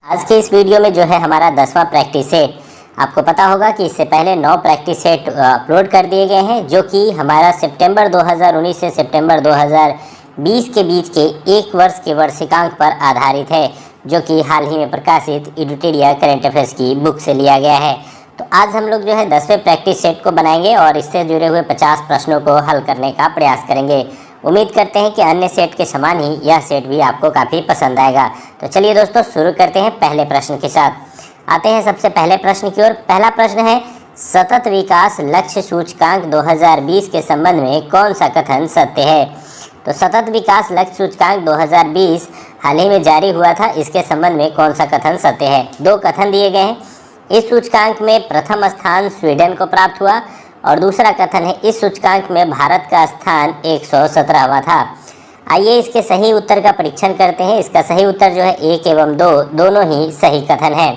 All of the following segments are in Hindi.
आज के इस वीडियो में जो है हमारा 10वां प्रैक्टिस सेट। आपको पता होगा कि इससे पहले 9 प्रैक्टिस सेट अपलोड कर दिए गए हैं, जो कि हमारा सितंबर 2019 से सितंबर 2020 के बीच के एक वर्ष के वार्षिकांक पर आधारित है, जो कि हाल ही में प्रकाशित एडुटेरिया करंट अफेयर्स की बुक से लिया गया है। तो आज हम लोग जो है 10वें प्रैक्टिस सेट को बनाएंगे और इससे जुड़े हुए 50 प्रश्नों को हल करने का प्रयास करेंगे। उम्मीद करते हैं कि अन्य सेट के समान ही यह सेट भी आपको काफ़ी पसंद आएगा। तो चलिए दोस्तों, शुरू करते हैं पहले प्रश्न के साथ। आते हैं सबसे पहले प्रश्न की ओर। पहला प्रश्न है, सतत विकास लक्ष्य सूचकांक 2020 के संबंध में कौन सा कथन सत्य है? तो सतत विकास लक्ष्य सूचकांक 2020 हाल ही में जारी हुआ था, इसके संबंध में कौन सा कथन सत्य है? दो कथन दिए गए हैं। इस सूचकांक में प्रथम स्थान स्वीडन को प्राप्त हुआ और दूसरा कथन है, इस सूचकांक में भारत का स्थान 117वां था। आइए इसके सही उत्तर का परीक्षण करते हैं। इसका सही उत्तर जो है 1 एवं 2 दोनों ही सही कथन है।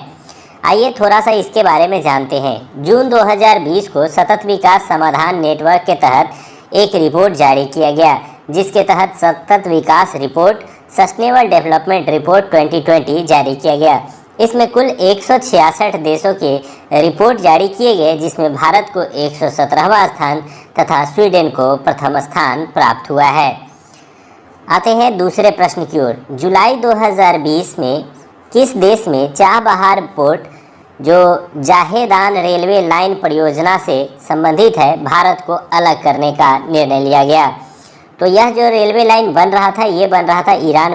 आइए थोड़ा सा इसके बारे में जानते हैं। जून 2020 को सतत विकास समाधान नेटवर्क के तहत एक रिपोर्ट जारी किया गया, जिसके तहत सतत विकास रिपोर्ट सस्टेनेबल डेवलपमेंट रिपोर्ट 2020 जारी किया गया। इसमें कुल 166 देशों के रिपोर्ट जारी किए गए, जिसमें भारत को 117वां स्थान तथा स्वीडन को प्रथम स्थान प्राप्त हुआ है। आते हैं दूसरे प्रश्न की ओर। जुलाई 2020 में किस देश में चाबहार पोर्ट, जो जाहेदान रेलवे लाइन परियोजना से संबंधित है, भारत को अलग करने का निर्णय लिया गया? तो यह जो रेलवे लाइन बन रहा था, ये बन रहा था ईरान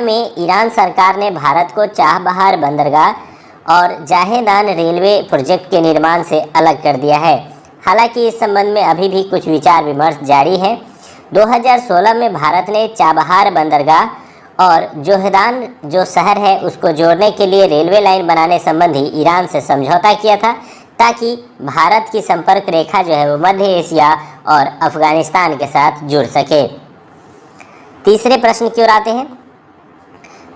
में। ईरान सरकार ने भारत को चाबहार बंदरगाह और जाहेदान रेलवे प्रोजेक्ट के निर्माण से अलग कर दिया है। हालांकि इस संबंध में अभी भी कुछ विचार विमर्श जारी है। 2016 में भारत ने चाबहार बंदरगाह और जोहदान जो शहर है उसको जोड़ने के लिए रेलवे लाइन बनाने संबंधी ईरान से समझौता किया था, ताकि भारत की संपर्क रेखा जो है वो मध्य एशिया और अफगानिस्तान के साथ जुड़ सके। तीसरे प्रश्न की ओर आते हैं।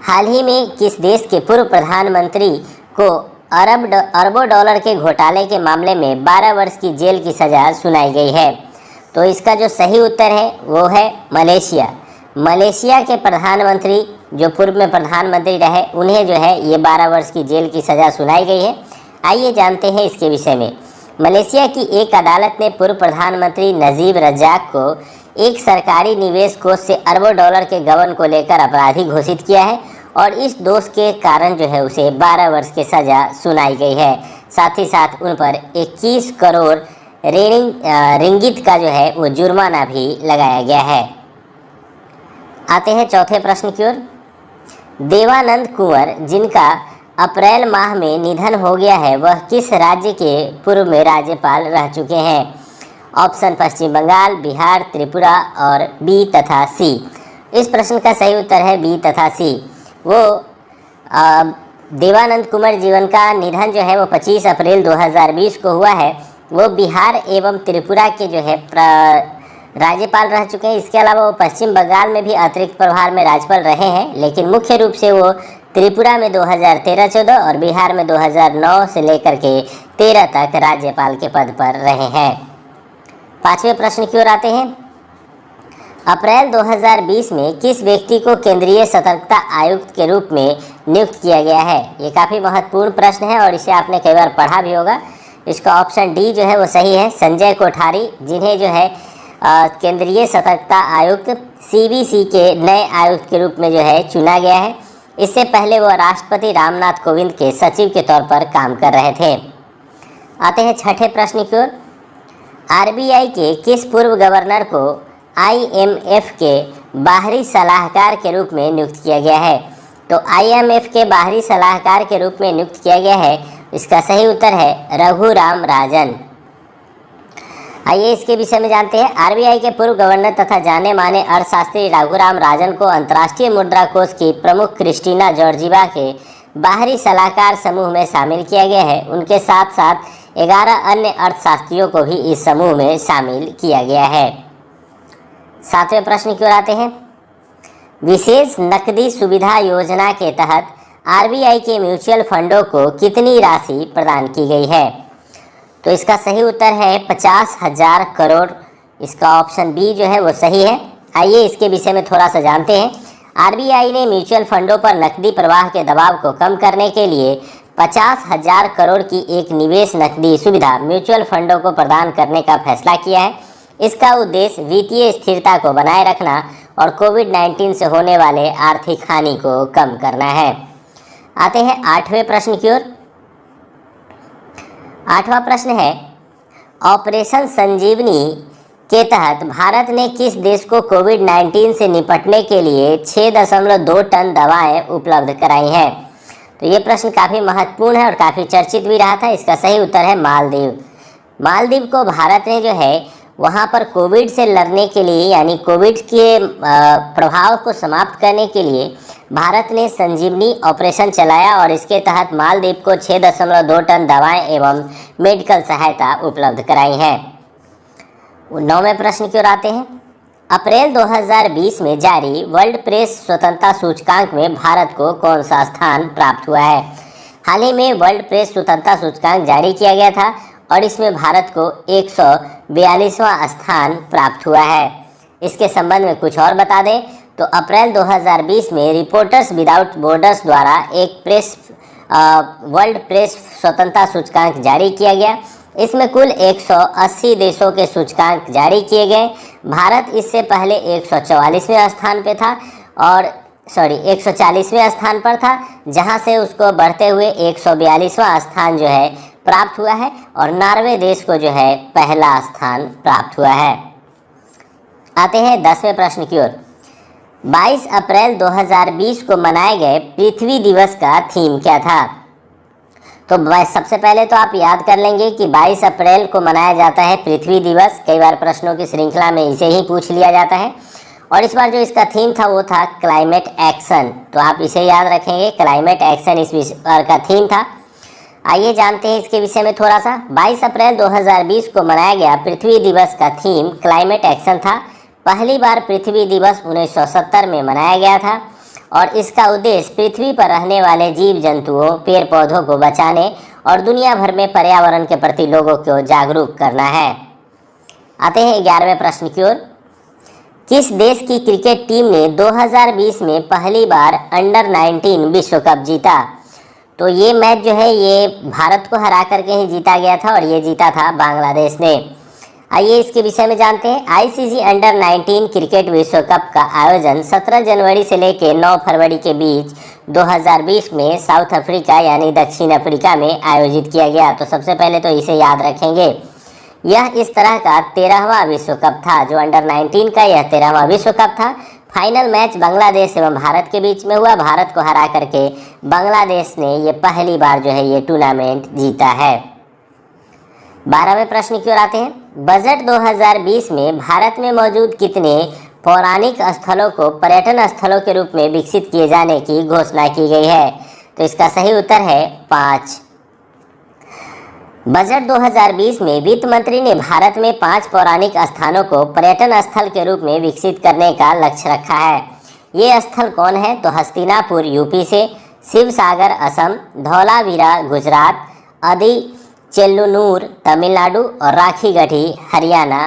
हाल ही में किस देश के पूर्व प्रधानमंत्री को अरबों डॉलर के घोटाले के मामले में 12 वर्ष की जेल की सज़ा सुनाई गई है? तो इसका जो सही उत्तर है वो है मलेशिया। मलेशिया के प्रधानमंत्री जो पूर्व में प्रधानमंत्री रहे, उन्हें जो है ये 12 वर्ष की जेल की सज़ा सुनाई गई है। आइए जानते हैं इसके विषय में। मलेशिया की एक अदालत ने पूर्व प्रधानमंत्री नजीब रजाक को एक सरकारी निवेश कोष से अरबों डॉलर के गबन को लेकर अपराधी घोषित किया है और इस दोष के कारण जो है उसे 12 वर्ष की सज़ा सुनाई गई है। साथ ही साथ उन पर 21 करोड़ रिंगित का जो है वो जुर्माना भी लगाया गया है। आते हैं चौथे प्रश्न की ओर। देवानंद कुंवर, जिनका अप्रैल माह में निधन हो गया है, वह किस राज्य के पूर्व में राज्यपाल रह चुके हैं? ऑप्शन पश्चिम बंगाल, बिहार, त्रिपुरा और बी तथा सी। इस प्रश्न का सही उत्तर है बी तथा सी। वो देवानंद कुंवर जीवन का निधन जो है वो 25 अप्रैल 2020 को हुआ है। वो बिहार एवं त्रिपुरा के जो है राज्यपाल रह चुके हैं। इसके अलावा वो पश्चिम बंगाल में भी अतिरिक्त प्रभार में राज्यपाल रहे हैं, लेकिन मुख्य रूप से वो त्रिपुरा में 2013-14 और बिहार में 2009 से लेकर के 13 तक राज्यपाल के पद पर रहे हैं। पांचवें प्रश्न की ओर आते हैं। अप्रैल 2020 में किस व्यक्ति को केंद्रीय सतर्कता आयुक्त के रूप में नियुक्त किया गया है? ये काफ़ी महत्वपूर्ण प्रश्न है और इसे आपने कई बार पढ़ा भी होगा। इसका ऑप्शन डी जो है वो सही है, संजय कोठारी, जिन्हें जो है केंद्रीय सतर्कता आयुक्त CBC के नए आयुक्त के रूप में जो है चुना गया है। इससे पहले वो राष्ट्रपति रामनाथ कोविंद के सचिव के तौर पर काम कर रहे थे। आते हैं छठे प्रश्न की ओर। RBI के किस पूर्व गवर्नर को IMF के बाहरी सलाहकार के रूप में नियुक्त किया गया है? तो IMF के बाहरी सलाहकार के रूप में नियुक्त किया गया है, इसका सही उत्तर है रघुराम राजन। आइए इसके विषय में जानते हैं। RBI के पूर्व गवर्नर तथा जाने माने अर्थशास्त्री रघुराम राजन को अंतर्राष्ट्रीय मुद्रा कोष की प्रमुख क्रिस्टीना जॉर्जीवा के बाहरी सलाहकार समूह में शामिल किया गया है। उनके साथ साथ 11 अन्य अर्थशास्त्रियों को भी इस समूह में शामिल किया गया है। सातवें प्रश्न की ओर आते हैं। विशेष नकदी सुविधा योजना के तहत RBI के म्यूचुअल फंडों को कितनी राशि प्रदान की गई है? तो इसका सही उत्तर है 50,000 करोड़। इसका ऑप्शन बी जो है वो सही है। आइए इसके विषय में थोड़ा सा जानते हैं। आरबीआई ने म्यूचुअल फंडों पर नकदी प्रवाह के दबाव को कम करने के लिए 50,000 करोड़ की एक निवेश नकदी सुविधा म्यूचुअल फंडों को प्रदान करने का फैसला किया है। इसका उद्देश्य वित्तीय स्थिरता को बनाए रखना और कोविड-19 से होने वाले आर्थिक हानि को कम करना है। आते हैं 8वें प्रश्न की ओर। 8वां प्रश्न है, ऑपरेशन संजीवनी के तहत भारत ने किस देश को कोविड-19 से निपटने के लिए 6.2 टन दवाएं उपलब्ध कराई हैं? तो ये प्रश्न काफ़ी महत्वपूर्ण है और काफ़ी चर्चित भी रहा था। इसका सही उत्तर है मालदीव। मालदीव को भारत ने जो है वहाँ पर कोविड से लड़ने के लिए, यानी कोविड के प्रभाव को समाप्त करने के लिए भारत ने संजीवनी ऑपरेशन चलाया और इसके तहत मालदीव को 6.2 टन दवाएं एवं मेडिकल सहायता उपलब्ध कराई हैं। 9वें प्रश्न की ओर आते हैं। अप्रैल 2020 में जारी वर्ल्ड प्रेस स्वतंत्रता सूचकांक में भारत को कौन सा स्थान प्राप्त हुआ है? हाल ही में वर्ल्ड प्रेस स्वतंत्रता सूचकांक जारी किया गया था और इसमें भारत को 142वां स्थान प्राप्त हुआ है। इसके संबंध में कुछ और बता दें तो अप्रैल 2020 में रिपोर्टर्स विदाउट बॉर्डर्स द्वारा एक वर्ल्ड प्रेस स्वतंत्रता सूचकांक जारी किया गया। इसमें कुल 180 देशों के सूचकांक जारी किए गए। भारत इससे पहले 144वें स्थान पे था और 140वें स्थान पर था, जहां से उसको बढ़ते हुए 142वां स्थान जो है प्राप्त हुआ है और नॉर्वे देश को जो है पहला स्थान प्राप्त हुआ है। आते हैं 10वें प्रश्न की ओर। 22 अप्रैल 2020 को मनाए गए पृथ्वी दिवस का थीम क्या था? तो सबसे पहले तो आप याद कर लेंगे कि 22 अप्रैल को मनाया जाता है पृथ्वी दिवस। कई बार प्रश्नों की श्रृंखला में इसे ही पूछ लिया जाता है और इस बार जो इसका थीम था वो था क्लाइमेट एक्शन। तो आप इसे याद रखेंगे, क्लाइमेट एक्शन इस बार का थीम था। आइए जानते हैं इसके विषय में थोड़ा सा। 22 अप्रैल 2020 को मनाया गया पृथ्वी दिवस का थीम क्लाइमेट एक्शन था। पहली बार पृथ्वी दिवस 1970 में मनाया गया था और इसका उद्देश्य पृथ्वी पर रहने वाले जीव जंतुओं, पेड़ पौधों को बचाने और दुनिया भर में पर्यावरण के प्रति लोगों को जागरूक करना है। आते हैं 11वें प्रश्न की ओर। किस देश की क्रिकेट टीम ने 2020 में पहली बार अंडर 19 विश्व कप जीता? तो ये मैच जो है ये भारत को हरा करके ही जीता गया था और ये जीता था बांग्लादेश ने। आइए इसके विषय में जानते हैं। आईसीसी अंडर 19 क्रिकेट विश्व कप का आयोजन 17 जनवरी से लेकर 9 फरवरी के बीच 2020 में साउथ अफ्रीका यानी दक्षिण अफ्रीका में आयोजित किया गया। तो सबसे पहले तो इसे याद रखेंगे। यह इस तरह का 13वां विश्व कप था, जो अंडर 19 का यह 13वां विश्व कप था। फाइनल मैच बांग्लादेश एवं भारत के बीच में हुआ। भारत को हरा करके बांग्लादेश ने ये पहली बार जो है ये टूर्नामेंट जीता है। 12वें प्रश्न की ओर आते हैं। बजट 2020 में भारत में मौजूद कितने पौराणिक स्थलों को पर्यटन स्थलों के रूप में विकसित किए जाने की घोषणा की गई है? तो इसका सही उत्तर है 5। बजट 2020 में वित्त मंत्री ने भारत में 5 पौराणिक स्थानों को पर्यटन स्थल के रूप में विकसित करने का लक्ष्य रखा है। ये स्थल कौन है? तो हस्तिनापुर यूपी से, शिवसागर असम, धौलावीरा गुजरात, अदी चेल्लुनूर तमिलनाडु और राखीगढ़ी हरियाणा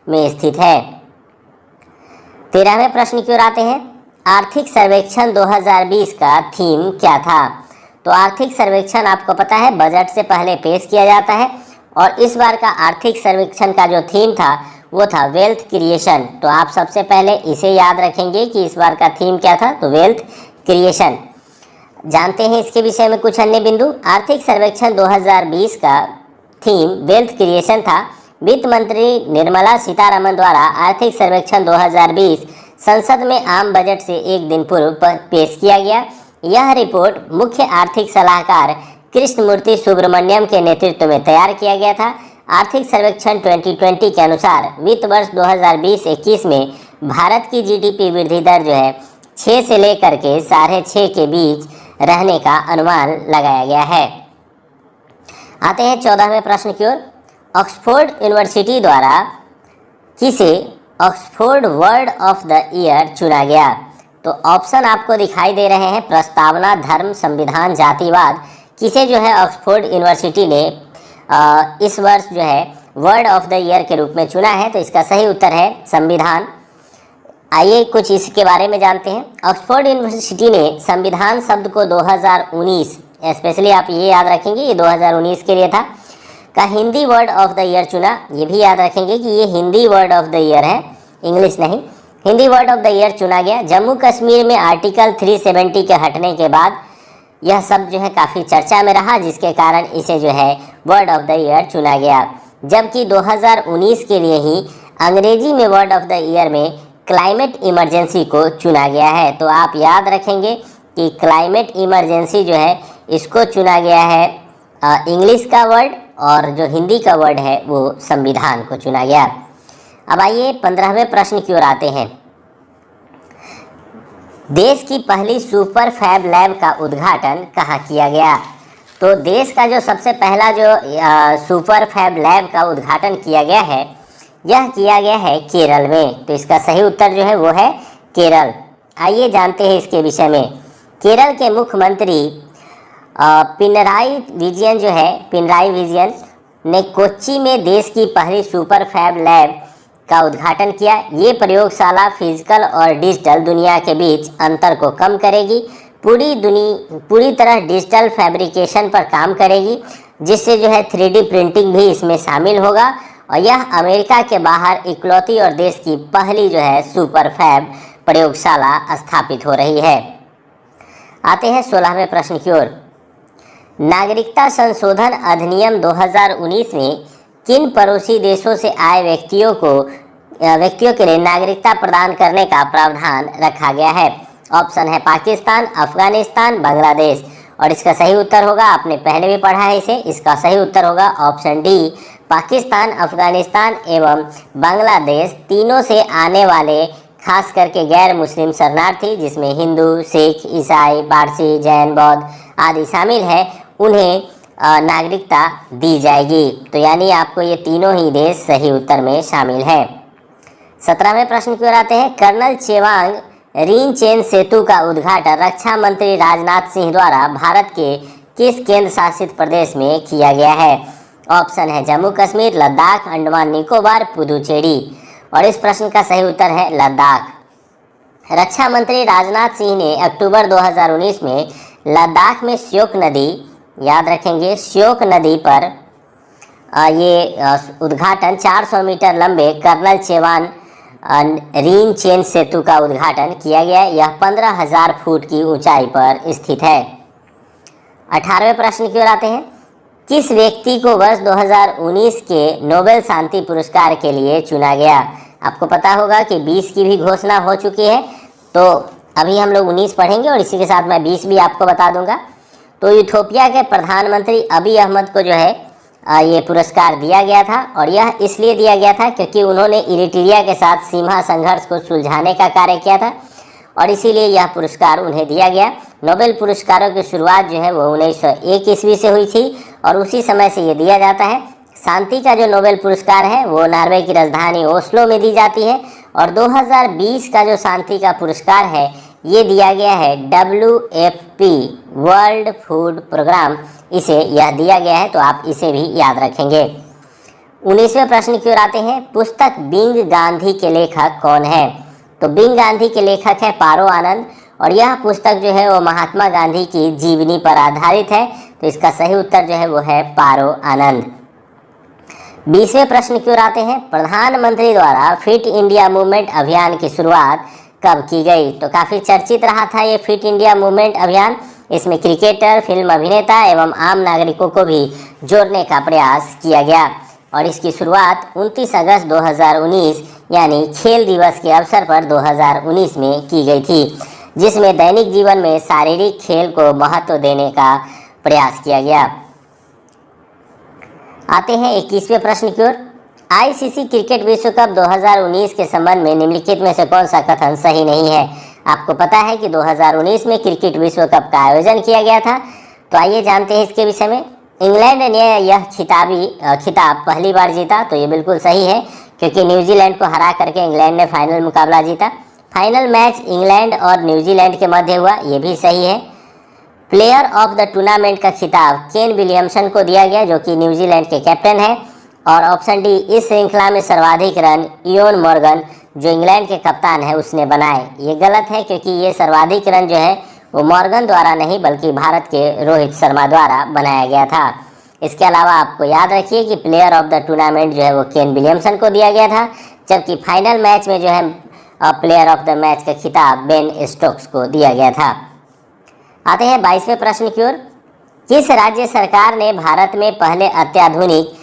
में स्थित है। 13वें प्रश्न की ओर आते हैं। आर्थिक सर्वेक्षण 2020 का थीम क्या था? तो आर्थिक सर्वेक्षण आपको पता है बजट से पहले पेश किया जाता है और इस बार का आर्थिक सर्वेक्षण का जो थीम था वो था वेल्थ क्रिएशन। तो आप सबसे पहले इसे याद रखेंगे कि इस बार का थीम क्या था, तो वेल्थ क्रिएशन। जानते हैं इसके विषय में कुछ अन्य बिंदु। आर्थिक सर्वेक्षण 2020 का थीम वेल्थ क्रिएशन था। वित्त मंत्री निर्मला सीतारमण द्वारा आर्थिक सर्वेक्षण 2020 संसद में आम बजट से एक दिन पूर्व पेश किया गया। यह रिपोर्ट मुख्य आर्थिक सलाहकार कृष्णमूर्ति सुब्रमण्यम के नेतृत्व में तैयार किया गया था। आर्थिक सर्वेक्षण 2020 के अनुसार वित्त वर्ष 2020-21 में भारत की जीडीपी वृद्धि दर जो है 6 से लेकर के 6.5 के बीच रहने का अनुमान लगाया गया है। आते हैं 14वें प्रश्न की ओर। ऑक्सफोर्ड यूनिवर्सिटी द्वारा किसे Oxford word of the year चुना गया? तो ऑप्शन आपको दिखाई दे रहे हैं। प्रस्तावना, धर्म, संविधान, जातिवाद। किसे जो है ऑक्सफोर्ड यूनिवर्सिटी ने इस वर्ष जो है वर्ड ऑफ द ईयर के रूप में चुना है? तो इसका सही उत्तर है संविधान। आइए कुछ इसके बारे में जानते हैं। ऑक्सफोर्ड यूनिवर्सिटी ने संविधान शब्द को 2019, स्पेशली आप ये याद रखेंगे ये 2019 के लिए था, का Hindi word of the year चुना। ये भी याद रखेंगे कि ये Hindi word of the year है, इंग्लिश नहीं। Hindi word of the year चुना गया। जम्मू कश्मीर में आर्टिकल 370 के हटने के बाद यह शब्द जो है काफ़ी चर्चा में रहा, जिसके कारण इसे जो है वर्ड ऑफ द ईयर चुना गया। जबकि 2019 के लिए ही अंग्रेजी में वर्ड ऑफ द ईयर में क्लाइमेट इमरजेंसी को चुना गया है। तो आप याद रखेंगे कि क्लाइमेट इमरजेंसी जो है इसको चुना गया है इंग्लिश का वर्ड, और जो हिंदी का वर्ड है वो संविधान को चुना गया। अब आइए 15वें प्रश्न की ओर आते हैं। देश की पहली सुपर फैब लैब का उद्घाटन कहाँ किया गया? तो देश का जो सबसे पहला जो सुपर फैब लैब का उद्घाटन किया गया है, यह किया गया है केरल में। तो इसका सही उत्तर जो है वो है केरल। आइए जानते हैं इसके विषय में। केरल के मुख्यमंत्री पिनराई विजयन ने कोच्चि में देश की पहली सुपर फैब लैब का उद्घाटन किया। ये प्रयोगशाला फिजिकल और डिजिटल दुनिया के बीच अंतर को कम करेगी, पूरी तरह डिजिटल फैब्रिकेशन पर काम करेगी, जिससे जो है 3D प्रिंटिंग भी इसमें शामिल होगा। और यह अमेरिका के बाहर इकलौती और देश की पहली जो है सुपर फैब प्रयोगशाला स्थापित हो रही है। आते हैं 16वें प्रश्न की ओर। नागरिकता संशोधन अधिनियम 2019 में किन पड़ोसी देशों से आए व्यक्तियों के लिए नागरिकता प्रदान करने का प्रावधान रखा गया है? ऑप्शन है पाकिस्तान, अफगानिस्तान, बांग्लादेश। और इसका सही उत्तर होगा, आपने पहले भी पढ़ा है इसे, इसका सही उत्तर होगा ऑप्शन डी, पाकिस्तान, अफगानिस्तान एवं बांग्लादेश तीनों से आने वाले खास करके गैर मुस्लिम शरणार्थी, जिसमें हिंदू, सिख, ईसाई, पारसी, जैन, बौद्ध आदि शामिल है, उन्हें नागरिकता दी जाएगी। तो यानी आपको ये तीनों ही देश सही उत्तर में शामिल हैं। 17वें प्रश्न की ओर आते हैं। कर्नल चेवांग रिन चेन सेतु का उद्घाटन रक्षा मंत्री राजनाथ सिंह द्वारा भारत के किस केंद्र शासित प्रदेश में किया गया है? ऑप्शन है जम्मू कश्मीर, लद्दाख, अंडमान निकोबार, पुदुचेरी। और इस प्रश्न का सही उत्तर है लद्दाख। रक्षा मंत्री राजनाथ सिंह ने अक्टूबर 2019 में लद्दाख में श्योक नदी, याद रखेंगे श्योक नदी पर ये उद्घाटन 400 मीटर लंबे कर्नल चेवान रिन चेन सेतु का उद्घाटन किया गया। यह 15,000 फुट की ऊंचाई पर स्थित है। 18वें प्रश्न की ओर आते हैं। किस व्यक्ति को वर्ष 2019 के नोबेल शांति पुरस्कार के लिए चुना गया? आपको पता होगा कि 20 की भी घोषणा हो चुकी है, तो अभी हम लोग 19 पढ़ेंगे और इसी के साथ मैं 20 भी आपको बता दूंगा। तो इथियोपिया के प्रधानमंत्री अबी अहमद को जो है ये पुरस्कार दिया गया था, और यह इसलिए दिया गया था क्योंकि उन्होंने इरिट्रिया के साथ सीमा संघर्ष को सुलझाने का कार्य किया था, और इसीलिए यह पुरस्कार उन्हें दिया गया। नोबेल पुरस्कारों की शुरुआत जो है वो 1901 ईस्वी से हुई थी, और उसी समय से ये दिया जाता है। शांति का जो नोबेल पुरस्कार है वो नॉर्वे की राजधानी ओस्लो में दी जाती है, और 2020 का जो शांति का पुरस्कार है ये दिया गया है WFP वर्ल्ड फूड प्रोग्राम, इसे यह दिया गया है। तो आप इसे भी याद रखेंगे। 19वें प्रश्न की ओर आते हैं। पुस्तक बिंग गांधी के लेखक कौन है? तो बिंग गांधी के लेखक है पारो आनंद, और यह पुस्तक जो है वो महात्मा गांधी की जीवनी पर आधारित है। तो इसका सही उत्तर जो है वो है पारो आनंद। 20वें प्रश्न की ओर आते हैं। प्रधानमंत्री द्वारा फिट इंडिया मूवमेंट अभियान की शुरुआत कब की गई? तो काफ़ी चर्चित रहा था ये फिट इंडिया मूवमेंट अभियान। इसमें क्रिकेटर, फिल्म अभिनेता एवं आम नागरिकों को भी जोड़ने का प्रयास किया गया, और इसकी शुरुआत 29 अगस्त 2019 यानी खेल दिवस के अवसर पर 2019 में की गई थी, जिसमें दैनिक जीवन में शारीरिक खेल को महत्व देने का प्रयास किया गया। आते हैं 21वें प्रश्न की ओर। ICC क्रिकेट विश्व कप 2019 के संबंध में निम्नलिखित में से कौन सा कथन सही नहीं है? आपको पता है कि 2019 में क्रिकेट विश्व कप का आयोजन किया गया था। तो आइए जानते हैं इसके विषय में। इंग्लैंड ने यह खिताब पहली बार जीता, तो ये बिल्कुल सही है, क्योंकि न्यूजीलैंड को हरा करके इंग्लैंड ने फाइनल मुकाबला जीता। फाइनल मैच इंग्लैंड और न्यूजीलैंड के मध्य हुआ, ये भी सही है। प्लेयर ऑफ द टूर्नामेंट का खिताब केन विलियमसन को दिया गया, जो कि न्यूजीलैंड के कैप्टन हैं। और ऑप्शन डी, इस श्रृंखला में सर्वाधिक रन इयोन मॉर्गन जो इंग्लैंड के कप्तान है उसने बनाए। ये गलत है क्योंकि ये सर्वाधिक रन जो है वो मॉर्गन द्वारा नहीं बल्कि भारत के रोहित शर्मा द्वारा बनाया गया था। इसके अलावा आपको याद रखिए कि प्लेयर ऑफ द टूर्नामेंट जो है वो केन विलियमसन को दिया गया था, जबकि फाइनल मैच में जो है प्लेयर ऑफ द मैच का खिताब बेन स्टोक्स को दिया गया था। आते हैं 22वें प्रश्न की ओर। किस राज्य सरकार ने भारत में पहले अत्याधुनिक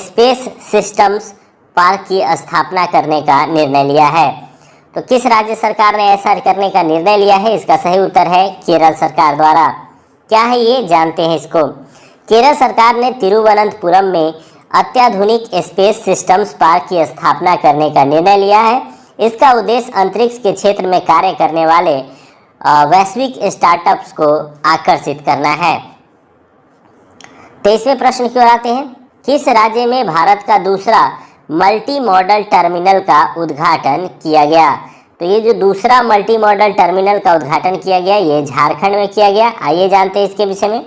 स्पेस सिस्टम्स पार्क की स्थापना करने का निर्णय लिया है? तो किस राज्य सरकार ने ऐसा करने का निर्णय लिया है? इसका सही उत्तर है केरल सरकार द्वारा। क्या है ये, जानते हैं इसको। केरल सरकार ने तिरुवनंतपुरम में अत्याधुनिक स्पेस सिस्टम्स पार्क की स्थापना करने का निर्णय लिया है। इसका उद्देश्य अंतरिक्ष के क्षेत्र में कार्य करने वाले वैश्विक स्टार्टअप्स को आकर्षित करना है। 23वें प्रश्न की ओर आते हैं। किस राज्य में भारत का दूसरा मल्टी मॉडल टर्मिनल का उद्घाटन किया गया? तो ये जो दूसरा मल्टी मॉडल टर्मिनल का उद्घाटन किया गया ये झारखंड में किया गया। आइए जानते हैं इसके विषय में।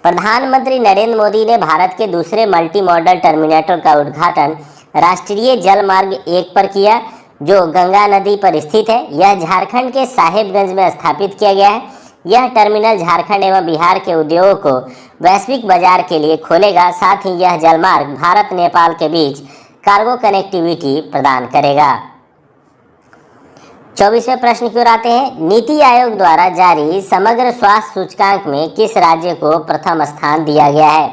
प्रधानमंत्री नरेंद्र मोदी ने भारत के दूसरे मल्टी मॉडल टर्मिनेटर का उद्घाटन राष्ट्रीय जल मार्ग 1 पर किया, जो गंगा नदी पर स्थित है। यह झारखंड के साहेबगंज में स्थापित किया गया है। यह टर्मिनल झारखंड एवं बिहार के उद्योगों को वैश्विक बाजार के लिए खोलेगा। साथ ही यह जलमार्ग भारत नेपाल के बीच कार्गो कनेक्टिविटी प्रदान करेगा। 24वें प्रश्न की ओर आते हैं। नीति आयोग द्वारा जारी समग्र स्वास्थ्य सूचकांक में किस राज्य को प्रथम स्थान दिया गया है?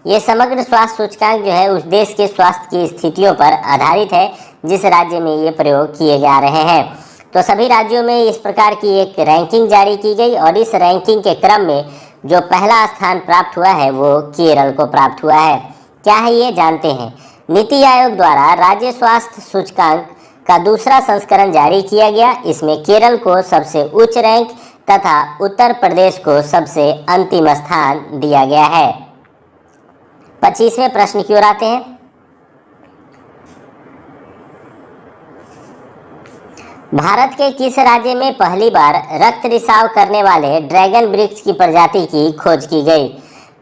ये समग्र स्वास्थ्य सूचकांक जो है उस देश के स्वास्थ्य की स्थितियों पर आधारित है जिस राज्य में ये प्रयोग किए जा रहे हैं। तो सभी राज्यों में इस प्रकार की एक रैंकिंग जारी की गई और इस रैंकिंग के क्रम में जो पहला स्थान प्राप्त हुआ है वो केरल को प्राप्त हुआ है। क्या है ये, जानते हैं। नीति आयोग द्वारा राज्य स्वास्थ्य सूचकांक का दूसरा संस्करण जारी किया गया। इसमें केरल को सबसे उच्च रैंक तथा उत्तर प्रदेश को सबसे अंतिम स्थान दिया गया है। 25वें प्रश्न की ओर आते हैं। भारत के किस राज्य में पहली बार रक्त रिसाव करने वाले ड्रैगन वृक्ष की प्रजाति की खोज की गई?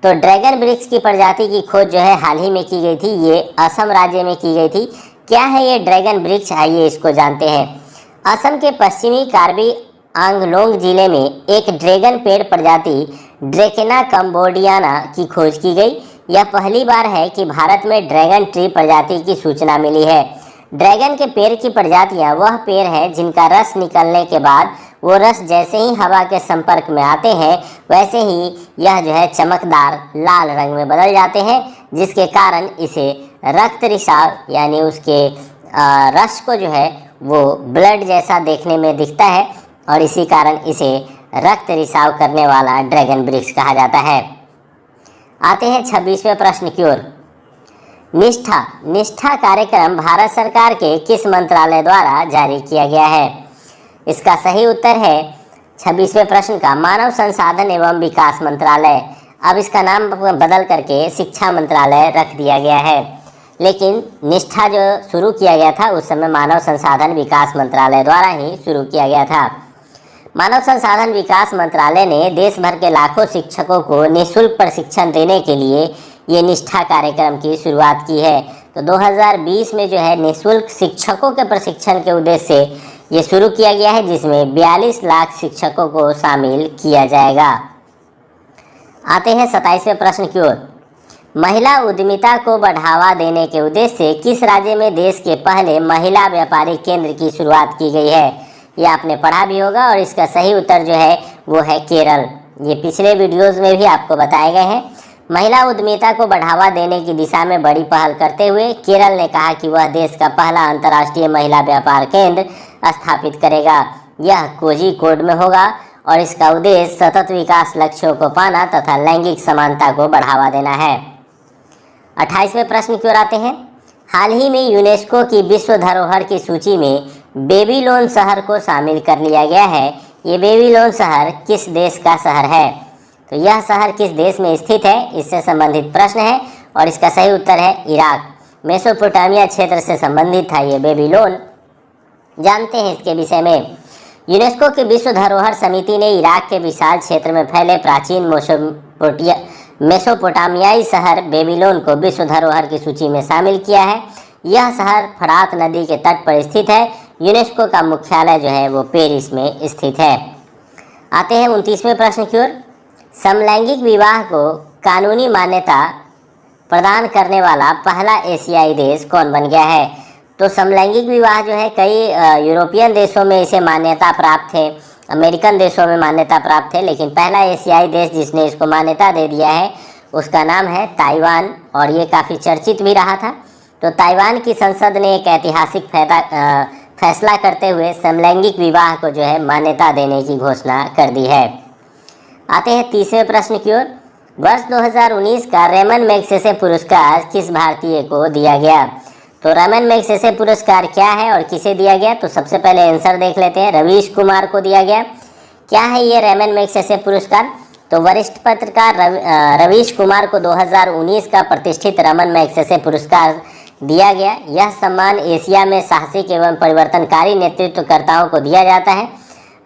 तो ड्रैगन वृक्ष की प्रजाति की खोज जो है हाल ही में की गई थी। ये असम राज्य में की गई थी। क्या है ये ड्रैगन वृक्ष, आइए इसको जानते हैं। असम के पश्चिमी कार्बी आंगलोंग जिले में एक ड्रैगन पेड़ प्रजाति ड्रेकेना कम्बोडियाना की खोज की गई। यह पहली बार है कि भारत में ड्रैगन ट्री प्रजाति की सूचना मिली है। ड्रैगन के पेड़ की प्रजातियां वह पेड़ है जिनका रस निकलने के बाद वो रस जैसे ही हवा के संपर्क में आते हैं वैसे ही यह जो है चमकदार लाल रंग में बदल जाते हैं, जिसके कारण इसे रक्त रिसाव यानी उसके रस को जो है वो ब्लड जैसा देखने में दिखता है और इसी कारण इसे रक्त रिसाव करने वाला ड्रैगन वृक्ष कहा जाता है। आते हैं 26वें प्रश्न की ओर। निष्ठा कार्यक्रम भारत सरकार के किस मंत्रालय द्वारा जारी किया गया है? इसका सही उत्तर है 26वें प्रश्न का मानव संसाधन एवं विकास मंत्रालय। अब इसका नाम बदल करके शिक्षा मंत्रालय रख दिया गया है, लेकिन निष्ठा जो शुरू किया गया था उस समय मानव संसाधन विकास मंत्रालय द्वारा ही शुरू किया गया था। मानव संसाधन विकास मंत्रालय ने देश भर के लाखों शिक्षकों को निःशुल्क प्रशिक्षण देने के लिए ये निष्ठा कार्यक्रम की शुरुआत की है। तो 2020 में जो है निःशुल्क शिक्षकों के प्रशिक्षण के उद्देश्य से ये शुरू किया गया है, जिसमें 42 लाख शिक्षकों को शामिल किया जाएगा। आते हैं 27वें प्रश्न की ओर। महिला उद्यमिता को बढ़ावा देने के उद्देश्य से किस राज्य में देश के पहले महिला व्यापारिक केंद्र की शुरुआत की गई है? ये आपने पढ़ा भी होगा और इसका सही उत्तर जो है वो है केरल। ये पिछले वीडियोज़ में भी आपको बताए गए हैं। महिला उद्यमिता को बढ़ावा देने की दिशा में बड़ी पहल करते हुए केरल ने कहा कि वह देश का पहला अंतर्राष्ट्रीय महिला व्यापार केंद्र स्थापित करेगा। यह कोझिकोड में होगा और इसका उद्देश्य सतत विकास लक्ष्यों को पाना तथा लैंगिक समानता को बढ़ावा देना है। 28वें प्रश्न की ओर आते हैं। हाल ही में यूनेस्को की विश्व धरोहर की सूची में बेबीलोन शहर को शामिल कर लिया गया है। ये बेबीलोन शहर किस देश का शहर है? तो यह शहर किस देश में स्थित है, इससे संबंधित प्रश्न है और इसका सही उत्तर है इराक। मेसोपोटामिया क्षेत्र से संबंधित था ये बेबीलोन। जानते हैं इसके विषय में। यूनेस्को की विश्व धरोहर समिति ने इराक के विशाल क्षेत्र में फैले प्राचीन मेसोपोटामियाई शहर बेबीलोन को विश्व धरोहर की सूची में शामिल किया है। यह शहर फरात नदी के तट पर स्थित है। यूनेस्को का मुख्यालय जो है वो पेरिस में स्थित है। आते हैं 29वें प्रश्न की ओर। समलैंगिक विवाह को कानूनी मान्यता प्रदान करने वाला पहला एशियाई देश कौन बन गया है? तो समलैंगिक विवाह जो है कई यूरोपियन देशों में इसे मान्यता प्राप्त है, अमेरिकन देशों में मान्यता प्राप्त है, लेकिन पहला एशियाई देश जिसने इसको मान्यता दे दिया है उसका नाम है ताइवान, और ये काफ़ी चर्चित भी रहा था। तो ताइवान की संसद ने एक ऐतिहासिक फैसला करते हुए समलैंगिक विवाह को जो है मान्यता देने की घोषणा कर दी है। आते हैं 30वें प्रश्न की ओर। वर्ष 2019 का रेमन मैगसेसे पुरस्कार किस भारतीय को दिया गया? तो रेमन मैगसेसे पुरस्कार क्या है और किसे दिया गया? तो सबसे पहले आंसर देख लेते हैं। रवीश कुमार को दिया गया। क्या है ये रेमन मैगसेसे पुरस्कार? तो वरिष्ठ पत्रकार रवीश कुमार को 2019 का प्रतिष्ठित रेमन मैगसेसे पुरस्कार दिया गया। यह सम्मान एशिया में साहसिक एवं परिवर्तनकारी नेतृत्वकर्ताओं को दिया जाता है।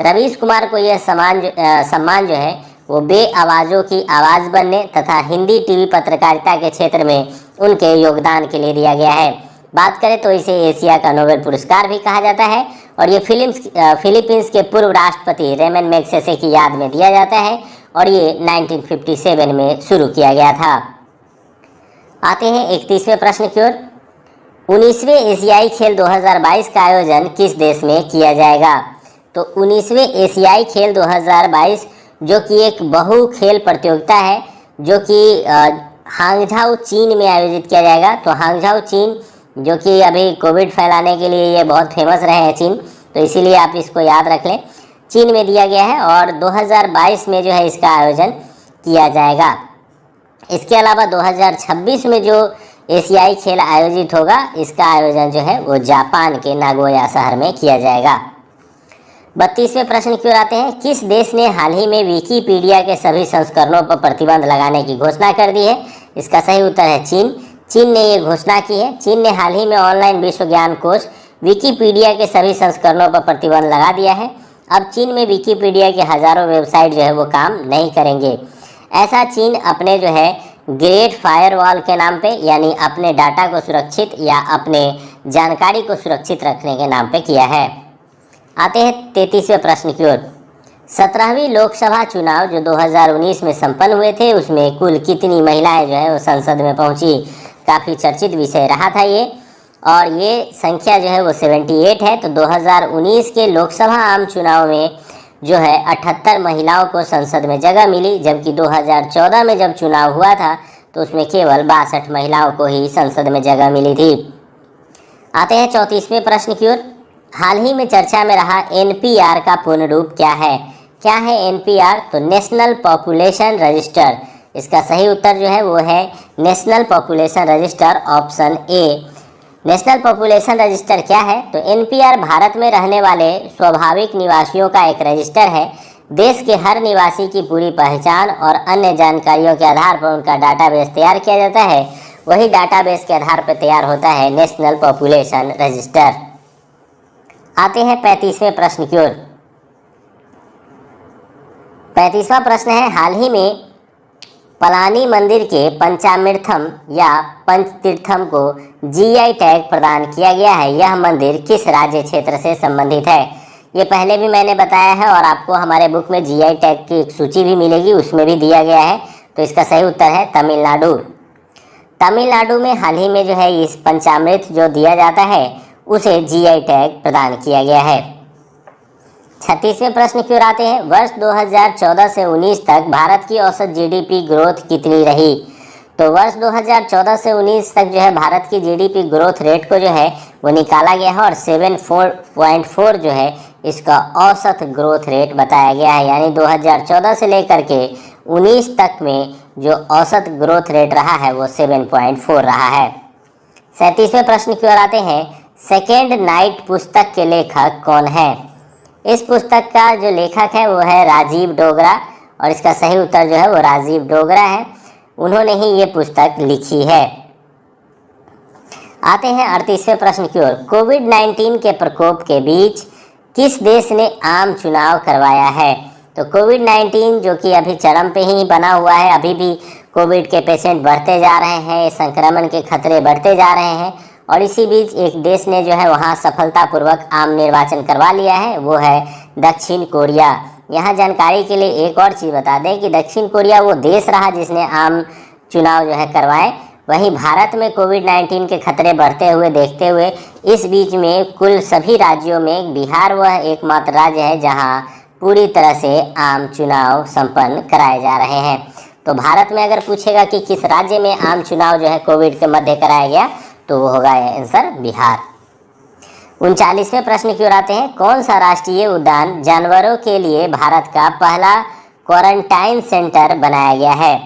रवीश कुमार को यह सम्मान जो है वो बे आवाज़ों की आवाज़ बनने तथा हिंदी टीवी पत्रकारिता के क्षेत्र में उनके योगदान के लिए दिया गया है। बात करें तो इसे एशिया का नोबेल पुरस्कार भी कहा जाता है, और ये फिलीपींस के पूर्व राष्ट्रपति रेमन मैगसेसे की याद में दिया जाता है, और ये 1957 में शुरू किया गया था। आते हैं 31वें प्रश्न की ओर। 19वें एशियाई खेल 2022 का आयोजन किस देश में किया जाएगा? तो 19वें एशियाई खेल 2022 जो कि एक बहु खेल प्रतियोगिता है, जो कि हांगझाऊ चीन में आयोजित किया जाएगा। तो हांगझाऊ चीन, जो कि अभी कोविड फैलाने के लिए ये बहुत फेमस रहे हैं चीन, तो इसीलिए आप इसको याद रख लें, चीन में दिया गया है, और 2022 में जो है इसका आयोजन किया जाएगा। इसके अलावा 2026 में जो एशियाई खेल आयोजित होगा, इसका आयोजन जो है वो जापान के नागोया शहर में किया जाएगा। 32वें प्रश्न की ओर आते हैं। किस देश ने हाल ही में विकिपीडिया के सभी संस्करणों पर प्रतिबंध लगाने की घोषणा कर दी है? इसका सही उत्तर है चीन। चीन ने ये घोषणा की है। चीन ने हाल ही में ऑनलाइन विश्व ज्ञान कोश विकिपीडिया के सभी संस्करणों पर प्रतिबंध लगा दिया है। अब चीन में विकिपीडिया के हज़ारों वेबसाइट जो है वो काम नहीं करेंगे। ऐसा चीन अपने जो है ग्रेट फायरवॉल के नाम पे, यानी अपने डाटा को सुरक्षित या अपने जानकारी को सुरक्षित रखने के नाम पे किया है। आते हैं 33वें प्रश्न की ओर। 17वीं लोकसभा चुनाव जो 2019 में संपन्न हुए थे, उसमें कुल कितनी महिलाएं जो है वो संसद में पहुंची? काफ़ी चर्चित विषय रहा था ये, और ये संख्या जो है वो 78 है। तो 2019 के लोकसभा आम चुनाव में जो है 78 महिलाओं को संसद में जगह मिली, जबकि 2014 में जब चुनाव हुआ था तो उसमें केवल 62 महिलाओं को ही संसद में जगह मिली थी। आते हैं 34वें प्रश्न की ओर। हाल ही में चर्चा में रहा एनपीआर का पूर्ण रूप क्या है? क्या है एनपीआर? तो नेशनल पॉपुलेशन रजिस्टर। इसका सही उत्तर जो है वो है national population register, option A. National population register क्या है? तो एनपीआर भारत में रहने वाले स्वाभाविक निवासियों का एक रजिस्टर है। देश के हर निवासी की पूरी पहचान और अन्य जानकारियों के आधार पर उनका डाटाबेस तैयार किया जाता है। वही डाटाबेस के आधार पर तैयार होता है नेशनल पॉपुलेशन रजिस्टर। आते हैं 35वें प्रश्न की ओर। 35वां प्रश्न है, हाल ही में पलानी मंदिर के पंचामृतम या पंचतीर्थम को जीआई टैग प्रदान किया गया है। यह मंदिर किस राज्य क्षेत्र से संबंधित है? ये पहले भी मैंने बताया है, और आपको हमारे बुक में जीआई टैग की एक सूची भी मिलेगी, उसमें भी दिया गया है। तो इसका सही उत्तर है तमिलनाडु। तमिलनाडु में हाल ही में जो है इस पंचामृत जो दिया जाता है उसे जीआई टैग प्रदान किया गया है। 36वें प्रश्न की ओर आते हैं। वर्ष 2014 से 19 तक भारत की औसत जीडीपी ग्रोथ कितनी रही? तो वर्ष 2014 से 19 तक जो है भारत की जीडीपी ग्रोथ रेट को जो है वो निकाला गया है, और 7.4 जो है इसका औसत ग्रोथ रेट बताया गया है। यानी 2014 से लेकर के 19 तक में जो औसत ग्रोथ रेट रहा है वो 7.4 रहा है। 37वें प्रश्न की ओर आते हैं। सेकेंड नाइट पुस्तक के लेखक कौन है? इस पुस्तक का जो लेखक है वो है राजीव डोगरा, और इसका सही उत्तर जो है वो राजीव डोगरा है। उन्होंने ही ये पुस्तक लिखी है। आते हैं 38वें प्रश्न की ओर। कोविड-19 के प्रकोप के बीच किस देश ने आम चुनाव करवाया है? तो कोविड-19 जो कि अभी चरम पे ही बना हुआ है, अभी भी कोविड के पेशेंट बढ़ते जा रहे हैं, संक्रमण के खतरे बढ़ते जा रहे हैं, और इसी बीच एक देश ने जो है वहाँ सफलतापूर्वक आम निर्वाचन करवा लिया है, वो है दक्षिण कोरिया। यहाँ जानकारी के लिए एक और चीज़ बता दें कि दक्षिण कोरिया वो देश रहा जिसने आम चुनाव जो है करवाए। वहीं भारत में कोविड-19 के खतरे बढ़ते हुए देखते हुए इस बीच में कुल सभी राज्यों में बिहार वह एकमात्र राज्य है जहां पूरी तरह से आम चुनाव संपन्न कराए जा रहे हैं। तो भारत में अगर पूछेगा कि किस राज्य में आम चुनाव जो है कोविड के मध्य कराया गया, तो वो होगा आंसर बिहार। 39वें प्रश्न की ओर आते हैं। कौन सा राष्ट्रीय उद्यान जानवरों के लिए भारत का पहला क्वारंटाइन सेंटर बनाया गया है?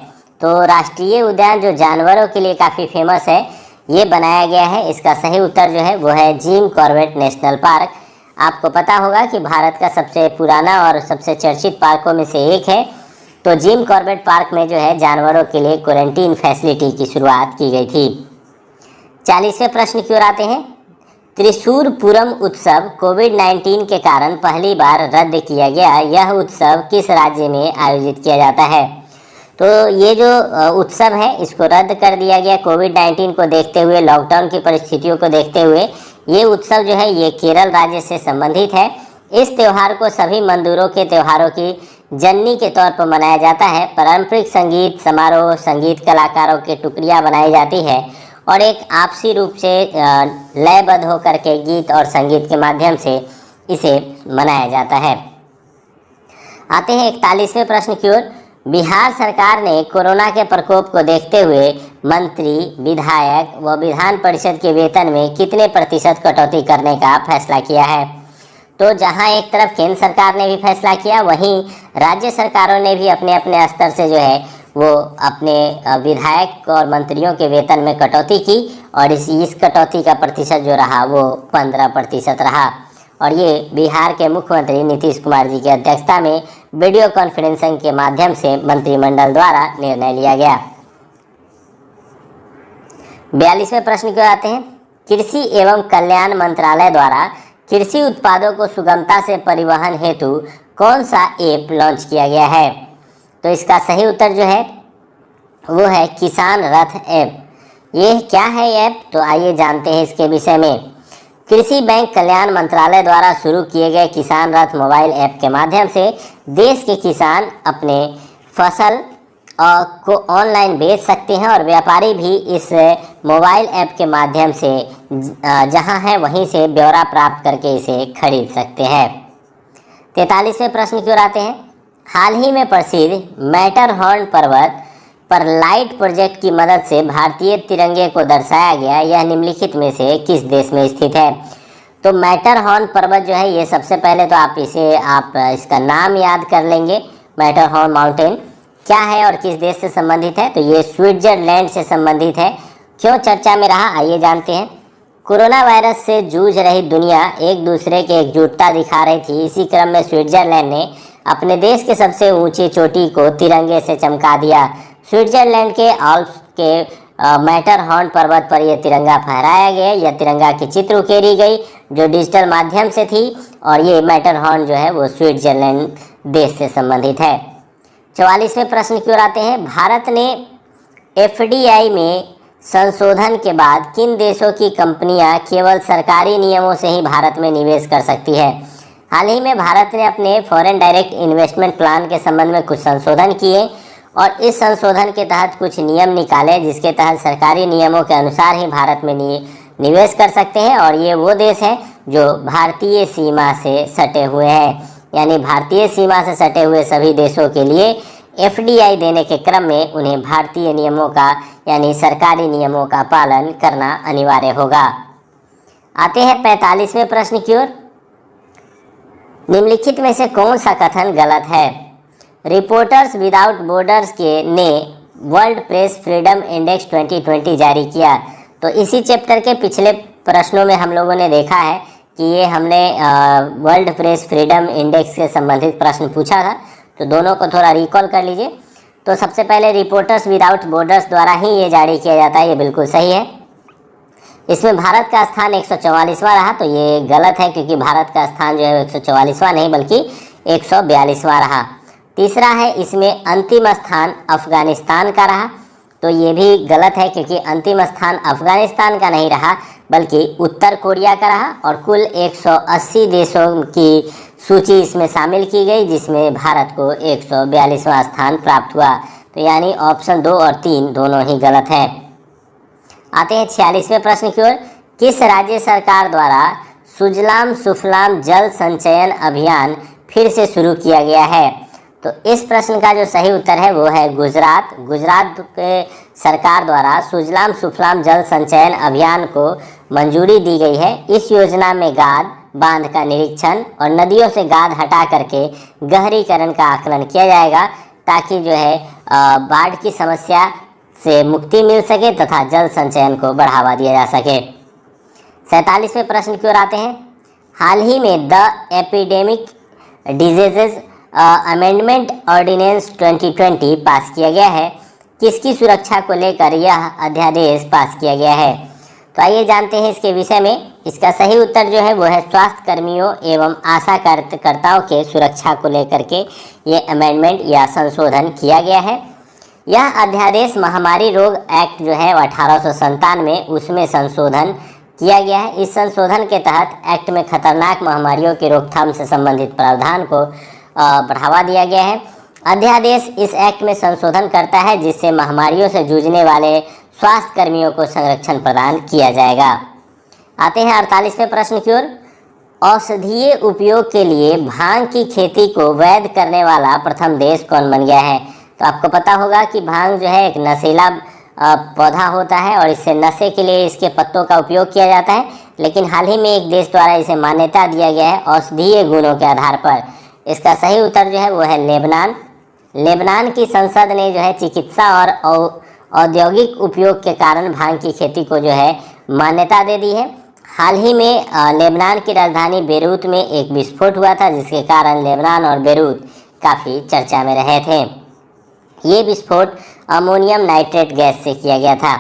तो राष्ट्रीय उद्यान जो जानवरों के लिए काफ़ी फेमस है, ये बनाया गया है। इसका सही उत्तर जो है वो है जिम कॉर्बेट नेशनल पार्क। आपको पता होगा कि भारत का सबसे पुराना और सबसे चर्चित पार्कों में से एक है। तो जिम कॉर्बेट पार्क में जो है जानवरों के लिए क्वारंटीन फैसिलिटी की शुरुआत की गई थी। 40वें प्रश्न की ओर आते हैं। त्रिशूर पूरम उत्सव कोविड-19 के कारण पहली बार रद्द किया गया। यह उत्सव किस राज्य में आयोजित किया जाता है? तो ये जो उत्सव है इसको रद्द कर दिया गया कोविड-19 को देखते हुए, लॉकडाउन की परिस्थितियों को देखते हुए। ये उत्सव जो है ये केरल राज्य से संबंधित है। इस त्यौहार को सभी मंदिरों के त्योहारों की जननी के तौर पर मनाया जाता है। पारंपरिक संगीत समारोह, संगीत कलाकारों की टुकड़ियाँ बनाई जाती है और एक आपसी रूप से लयबद्ध होकर के गीत और संगीत के माध्यम से इसे मनाया जाता है। आते हैं 41वें प्रश्न की ओर। बिहार सरकार ने कोरोना के प्रकोप को देखते हुए मंत्री, विधायक व विधान परिषद के वेतन में कितने प्रतिशत कटौती करने का फैसला किया है? तो जहां एक तरफ केंद्र सरकार ने भी फैसला किया, वहीं राज्य सरकारों ने भी अपने अपने स्तर से जो है वो अपने विधायक और मंत्रियों के वेतन में कटौती की और इस कटौती का प्रतिशत जो रहा वो 15% रहा। और ये बिहार के मुख्यमंत्री नीतीश कुमार जी की अध्यक्षता में वीडियो कॉन्फ्रेंसिंग के माध्यम से मंत्रिमंडल द्वारा निर्णय लिया गया। 42वें प्रश्न की ओर आते हैं। कृषि एवं कल्याण मंत्रालय द्वारा कृषि उत्पादों को सुगमता से परिवहन हेतु कौन सा ऐप लॉन्च किया गया है? तो इसका सही उत्तर जो है वो है किसान रथ ऐप। ये क्या है ऐप? तो आइए जानते हैं इसके विषय में। कृषि बैंक कल्याण मंत्रालय द्वारा शुरू किए गए किसान रथ मोबाइल ऐप के माध्यम से देश के किसान अपने फसल को ऑनलाइन बेच सकते हैं और व्यापारी भी इस मोबाइल ऐप के माध्यम से जहां है वहीं से ब्यौरा प्राप्त करके इसे खरीद सकते हैं। 43वें प्रश्न की ओर आते हैं। हाल ही में प्रसिद्ध मैटरहॉर्न पर्वत पर लाइट प्रोजेक्ट की मदद से भारतीय तिरंगे को दर्शाया गया, यह निम्नलिखित में से किस देश में स्थित है? तो मैटरहॉर्न पर्वत जो है ये सबसे पहले तो आप इसका नाम याद कर लेंगे। मैटरहॉर्न माउंटेन क्या है और किस देश से संबंधित है? तो ये स्विट्जरलैंड से संबंधित है। क्यों चर्चा में रहा, आइए जानते हैं। कोरोना वायरस से जूझ रही दुनिया एक दूसरे की एकजुटता दिखा रही थी। इसी क्रम में स्विट्जरलैंड ने अपने देश के सबसे ऊंची चोटी को तिरंगे से चमका दिया। स्विट्जरलैंड के आल्प्स के मैटरहॉर्न पर्वत पर यह तिरंगा फहराया गया। यह तिरंगा की चित्र उकेरी गई जो डिजिटल माध्यम से थी और ये मैटरहॉर्न जो है वो स्विट्जरलैंड देश से संबंधित है। 44वें प्रश्न की ओर आते हैं। भारत ने FDI में संशोधन के बाद किन देशों की कंपनियां केवल सरकारी नियमों से ही भारत में निवेश कर सकती है? हाल ही में भारत ने अपने फॉरेन डायरेक्ट इन्वेस्टमेंट प्लान के संबंध में कुछ संशोधन किए और इस संशोधन के तहत कुछ नियम निकाले जिसके तहत सरकारी नियमों के अनुसार ही भारत में निवेश कर सकते हैं। और ये वो देश हैं जो भारतीय सीमा से सटे हुए हैं, यानी भारतीय सीमा से सटे हुए सभी देशों के लिए FDI देने के क्रम में उन्हें भारतीय नियमों का यानी सरकारी नियमों का पालन करना अनिवार्य होगा। आते हैं 45वें प्रश्न की ओर। निम्नलिखित में से कौन सा कथन गलत है? रिपोर्टर्स विदाउट बॉर्डर्स ने वर्ल्ड प्रेस फ्रीडम इंडेक्स 2020 जारी किया। तो इसी चैप्टर के पिछले प्रश्नों में हम लोगों ने देखा है कि ये हमने वर्ल्ड प्रेस फ्रीडम इंडेक्स से संबंधित प्रश्न पूछा था, तो दोनों को थोड़ा रिकॉल कर लीजिए। तो सबसे पहले रिपोर्टर्स विदाउट बॉर्डर्स द्वारा ही ये जारी किया जाता है, ये बिल्कुल सही है। इसमें भारत का स्थान 144वां रहा, तो ये गलत है क्योंकि भारत का स्थान जो है 144वां नहीं बल्कि 142वां रहा। तीसरा है इसमें अंतिम स्थान अफगानिस्तान का रहा, तो ये भी गलत है क्योंकि अंतिम स्थान अफगानिस्तान का नहीं रहा बल्कि उत्तर कोरिया का रहा और कुल 180 देशों की सूची इसमें शामिल की गई, जिसमें भारत को 142वां स्थान प्राप्त हुआ। तो यानी ऑप्शन 2 और 3 दोनों ही गलत हैं। आते हैं 46वें प्रश्न की ओर। किस राज्य सरकार द्वारा सुजलाम सुफलाम जल संचयन अभियान फिर से शुरू किया गया है? तो इस प्रश्न का जो सही उत्तर है वो है गुजरात। गुजरात के सरकार द्वारा सुजलाम सुफलाम जल संचयन अभियान को मंजूरी दी गई है। इस योजना में गाद बांध का निरीक्षण और नदियों से गाद हटा करके गहरीकरण का आकलन किया जाएगा, ताकि जो है बाढ़ की समस्या से मुक्ति मिल सके तथा जल संचयन को बढ़ावा दिया जा सके। 47वें प्रश्न की ओर आते हैं। हाल ही में the epidemic diseases amendment ordinance 2020 pass किया गया है। किसकी सुरक्षा को लेकर यह अध्यादेश पास किया गया है? तो आइए जानते हैं इसके विषय में। इसका सही उत्तर जो है वो है स्वास्थ्य कर्मियों एवं आशा कार्यकर्ताओं के सुरक्षा को लेकर के ये अमेंडमेंट या संशोधन किया गया है। यह अध्यादेश महामारी रोग एक्ट जो है 1897 उसमें संशोधन किया गया है। इस संशोधन के तहत एक्ट में खतरनाक महामारियों की रोकथाम से संबंधित प्रावधान को बढ़ावा दिया गया है। अध्यादेश इस एक्ट में संशोधन करता है जिससे महामारियों से जूझने वाले स्वास्थ्य कर्मियों को संरक्षण प्रदान किया जाएगा। आते हैं 48वें प्रश्न की ओर। औषधीय उपयोग के लिए भांग की खेती को वैध करने वाला प्रथम देश कौन बन गया है? तो आपको पता होगा कि भांग जो है एक नशीला पौधा होता है और इससे नशे के लिए इसके पत्तों का उपयोग किया जाता है, लेकिन हाल ही में एक देश द्वारा इसे मान्यता दिया गया है औषधीय गुणों के आधार पर। इसका सही उत्तर जो है वो है लेबनान। लेबनान की संसद ने जो है चिकित्सा और औद्योगिक उपयोग के कारण भांग की खेती को जो है मान्यता दे दी है। हाल ही में लेबनान की राजधानी बेरूत में एक विस्फोट हुआ था, जिसके कारण लेबनान और बेरूत काफ़ी चर्चा में रहे थे। ये विस्फोट अमोनियम नाइट्रेट गैस से किया गया था।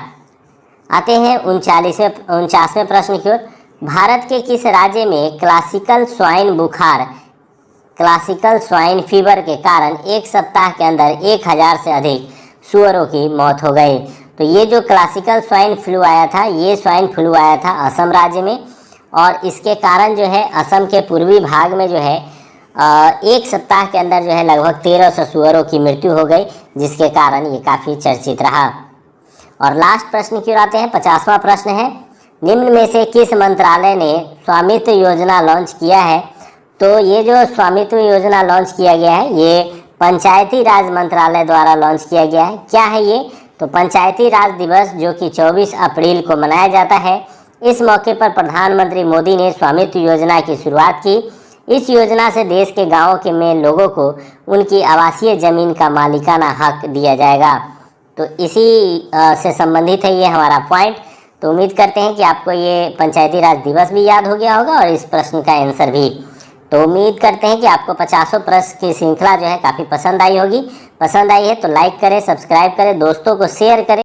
आते हैं 49वें प्रश्न की ओर। भारत के किस राज्य में क्लासिकल स्वाइन फीवर के कारण एक सप्ताह के अंदर 1000 से अधिक सूअरों की मौत हो गई? तो ये जो क्लासिकल स्वाइन फ्लू आया था, ये स्वाइन फ्लू आया था असम राज्य में, और इसके कारण जो है असम के पूर्वी भाग में जो है एक सप्ताह के अंदर जो है लगभग 1300 सूअरों की मृत्यु हो गई, जिसके कारण ये काफ़ी चर्चित रहा। और लास्ट प्रश्न की ओर आते हैं। 50वां प्रश्न है। निम्न में से किस मंत्रालय ने स्वामित्व योजना लॉन्च किया है? तो ये जो स्वामित्व योजना लॉन्च किया गया है ये पंचायती राज मंत्रालय द्वारा लॉन्च किया गया है। क्या है ये? तो पंचायती राज दिवस जो कि 24 अप्रैल को मनाया जाता है। इस मौके पर प्रधानमंत्री मोदी ने स्वामित्व योजना की शुरुआत की। इस योजना से देश के गाँव के में लोगों को उनकी आवासीय ज़मीन का मालिकाना हक दिया जाएगा। तो इसी से संबंधित है ये हमारा पॉइंट। तो उम्मीद करते हैं कि आपको ये पंचायती राज दिवस भी याद हो गया होगा और इस प्रश्न का आंसर भी। तो उम्मीद करते हैं कि आपको 50 प्रश्न की श्रृंखला जो है काफ़ी पसंद आई होगी। पसंद आई है तो लाइक करें, सब्सक्राइब करें, दोस्तों को शेयर करें।